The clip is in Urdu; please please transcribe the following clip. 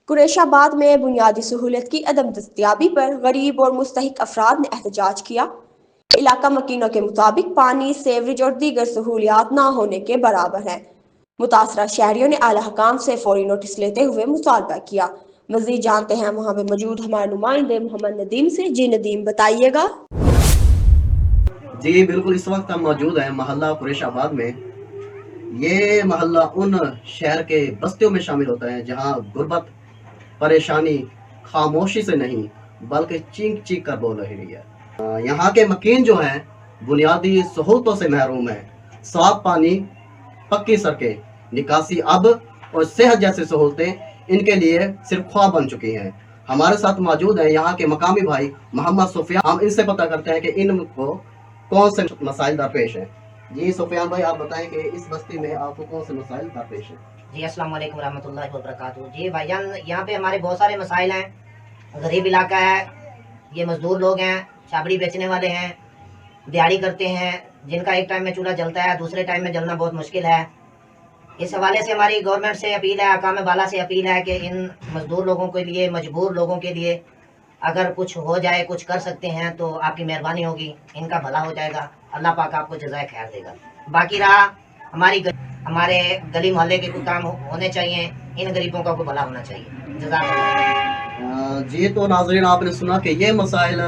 قریشاباد میں بنیادی سہولت کی عدم دستیابی پر غریب اور مستحق افراد نے احتجاج کیا۔ علاقہ مکینوں کے مطابق پانی، سیوریج اور دیگر سہولیات نہ ہونے کے برابر ہیں۔ متاثرہ شہریوں نے اعلیٰ حکام سے فوری نوٹس لیتے ہوئے مطالبہ کیا۔ مزید جانتے ہیں وہاں پہ موجود ہمارے نمائندے محمد ندیم سے۔ جی ندیم، بتائیے گا۔ جی بالکل، اس وقت ہم موجود ہیں محلہ قریش آباد میں۔ یہ محلہ ان شہر کے بستیوں میں شامل ہوتا ہے جہاں غربت، پریشانی خاموشی سے نہیں بلکہ چینک چینک کر بول رہی ہے۔ یہاں کے مکین جو ہیں بنیادی سہولتوں سے محروم ہیں۔ صاف پانی، پکی سڑکیں، نکاسی آب اور صحت جیسی سہولتیں ان کے لیے صرف خواب بن چکی ہیں۔ ہمارے ساتھ موجود ہیں یہاں کے مقامی بھائی محمد سفیان۔ ہم ان سے پتہ کرتے ہیں کہ ان کو کون سے مسائل درپیش ہیں۔ جی سفیان بھائی، آپ بتائیں کہ اس بستی میں آپ کو کون سے مسائل درپیش ہیں؟ جی السلام علیکم ورحمۃ اللہ وبرکاتہ۔ جی بھائی جان، یہاں پہ ہمارے بہت سارے مسائل ہیں۔ غریب علاقہ ہے، یہ مزدور لوگ ہیں، چھابڑی بیچنے والے ہیں، دیہڑی کرتے ہیں، جن کا ایک ٹائم میں چولہا جلتا ہے، دوسرے ٹائم میں جلنا بہت مشکل ہے۔ اس حوالے سے ہماری گورنمنٹ سے اپیل ہے، حکام بالا سے اپیل ہے کہ ان مزدور لوگوں کے لیے، مجبور لوگوں کے لیے اگر کچھ ہو جائے، کچھ کر سکتے ہیں تو آپ کی مہربانی ہوگی، ان کا بھلا ہو جائے گا، اللہ پاک آپ کو جزائے خیر دے گا۔ باقی رہا ہمارے گلی محلے کے کچھ کام ہونے چاہیے، ان غریبوں کا کوئی بھلا ہونا چاہیے۔ جزاک اللہ۔ جی تو ناظرین، آپ نے سنا کہ یہ مسائل